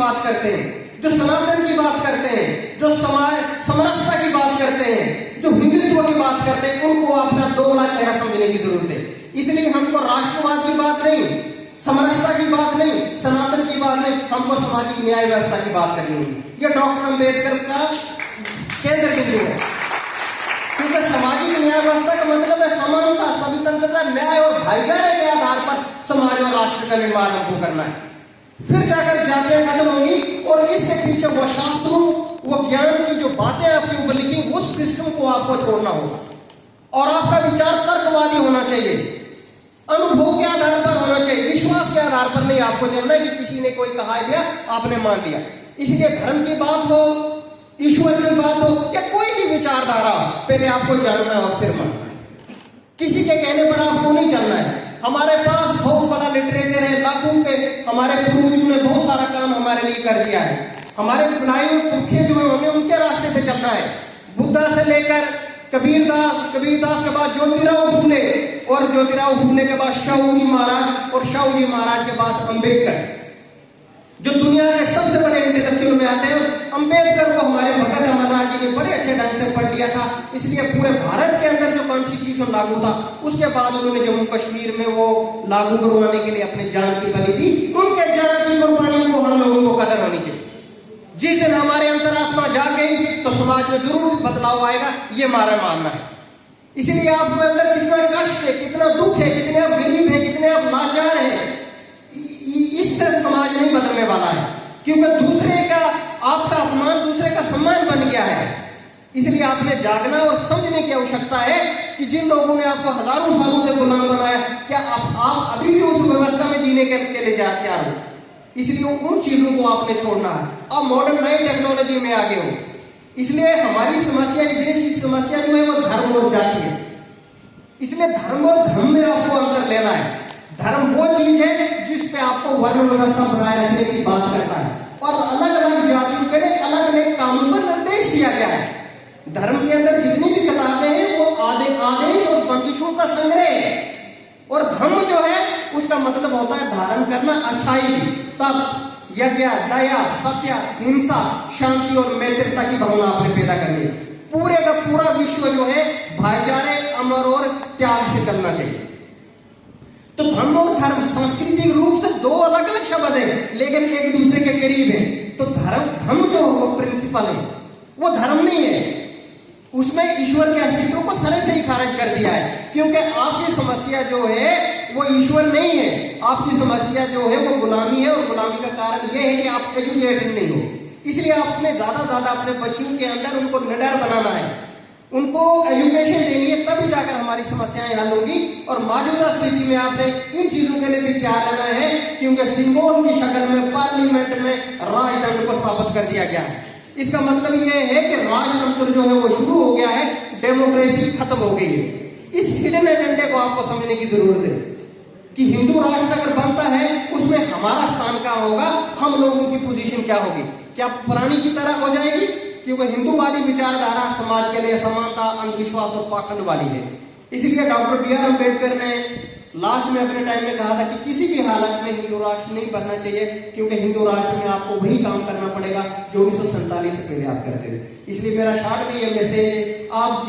बात करते हैं, जो सनातन की बात करते हैं, जो समाज समरसता की बात करते हैं, जो हिंदुत्व की बात करते हैं, उनको अपना दोगला चेहरा समझने की जरूरत है। इसलिए हमको राष्ट्रवाद की बात नहीं, समरसता की बात नहीं, सनातन की बात नहीं, हमको सामाजिक न्याय व्यवस्था की बात करनी होगी। ये डॉक्टर अंबेडकर का केंद्र बिंदु है, क्योंकि सामाजिक न्याय व्यवस्था का मतलब है समानता, स्वतंत्रता, न्याय और भाईचारे के आधार पर समाज और राष्ट्र का निर्माण हमको करना है। फिर जाकर जातियां खत्म होंगी और इसके पीछे वो शास्त्रों, वो ज्ञान की जो बातें आपके ऊपर लिखी, उस सिस्टम को आपको छोड़ना होगा और आपका विचार तर्कवादी होना चाहिए, अनुभव के आधार पर होना चाहिए, विश्वास के आधार पर नहीं आपको चलना है कि किसी ने कोई कहा दिया आपने मान लिया। इसलिए धर्म की बात हो, ईश्वर की बात हो या कोई भी विचारधारा, पहले आपको जानना है और फिर मानना है। किसी के कहने पर आपको नहीं चलना है। हमारे पास बहुत बड़ा लिटरेचर है, लाखों के हमारे पूर्वजों ने बहुत सारा काम हमारे लिए कर दिया है। हमारे पुराने पुरखे जो है हमें उनके रास्ते पे चलना है। बुद्धा से लेकर कबीरदास, कबीरदास के बाद ज्योतिराव फूले और ज्योतिराव फूले के बाद शाहू जी महाराज और शाहू जी महाराज के बाद अम्बेडकर, जो दुनिया के सबसे बड़े इंटेलेक्चुअल में आते हैं। अम्बेडकर को हमारे भगत अमरनाथ जी ने बड़े अच्छे ढंग से पढ़ लिया था, इसलिए पूरे भारत के अंदर जो कॉन्स्टिट्यूशन लागू था उसके बाद उन्होंने जम्मू कश्मीर में वो लागू करवाने के लिए अपनी जान की बलि दी। उनके जान की कुर्बानी को हम लोगों को कदर होनी चाहिए। जिस दिन हमारे अंतरात्मा जाग गई तो समाज में जरूर बदलाव आएगा, ये हमारा मानना है। इसलिए आपके अंदर कितना कष्ट है, कितना दुख है, कितने आप गरीब है, कितने आप लाचार है, इससे समाज नहीं बदलने वाला है, क्योंकि दूसरे का आपका अपमान दूसरे का सम्मान बन गया है। इसलिए आपने जागना और समझने की आवश्यकता है कि जिन लोगों ने आपको हजारों सालों से गुलाम बनाया, क्या आप अभी भी उस व्यवस्था में जीने के लिए तैयार हो? इसलिए उन चीजों को आपने छोड़ना है। अब मॉडर्न नई टेक्नोलॉजी में आगे हो। इसलिए हमारी समस्या, देश की समस्या जो है वो धर्म और जाति है। इसलिए धर्म और धर्म में आपको अंतर लेना है। धर्म वो चीज है जिसपे आपको वर्ण व्यवस्था बनाए रखने की बात करता है और अलग अलग जातियों के लिए अलग अलग कानून पर निर्देश दिया गया है। धर्म के अंदर जितनी भी किताबें हैं वो आदेश और बंदिशों का संग्रह है। और धर्म जो है उसका मतलब होता है धारण करना अच्छाई, तप, यज्ञ, दया, सत्य, हिंसा, शांति और मैत्रिता की भावना आपने पैदा करनी है। पूरे का पूरा विश्व जो है भाईचारे, अमर और त्याग से चलना चाहिए। तो धर्म और धर्म सांस्कृतिक रूप से दो अलग अलग शब्द हैं, लेकिन एक दूसरे के करीब है। तो धर्म जो वो प्रिंसिपल है, वो धर्म नहीं है। उसमें ईश्वर के अस्तित्व को सरे से ही खारिज कर दिया है, क्योंकि आपकी समस्या जो है वो ईश्वर नहीं है। आपकी समस्या जो है वो गुलामी है, और गुलामी का कारण ये है कि आप एजुकेटेड नहीं हो। इसलिए आपने ज्यादा अपने बच्चों के अंदर उनको निडर बनाना है, उनको एजुकेशन देनी है, तभी जाकर हमारी समस्याएं हल होंगी। और मौजूदा स्थिति में आपने इन चीजों के लिए भी तैयार रहना है, क्योंकि सिंबल की शक्ल में पार्लियामेंट में राजदंड को स्थापित कर दिया गया है। इसका मतलब यह है कि राजतंत्र जो है वो शुरू हो गया है, डेमोक्रेसी खत्म हो गई है। इस हिडन एजेंडे को आपको समझने की जरूरत है कि हिंदू राष्ट्र अगर बनता है उसमें हमारा स्थान कहाँ होगा, हम लोगों की पोजीशन क्या होगी। क्या पुरानी की तरह हो जाएगी? क्योंकि हिंदूवादी विचारधारा समाज के लिए समानता, अंधविश्वास और पाखंड वाली है। इसलिए डॉक्टर बी आर अम्बेडकर ने लास्ट में अपने टाइम में कहा था कि किसी भी हालत में हिंदू राष्ट्र नहीं बनना चाहिए, क्योंकि हिंदू राष्ट्र में आपको वही काम करना पड़ेगा जो 1947 से पहले आप करते थे। इसलिए मेरा शॉर्ट में ये मैसेज आप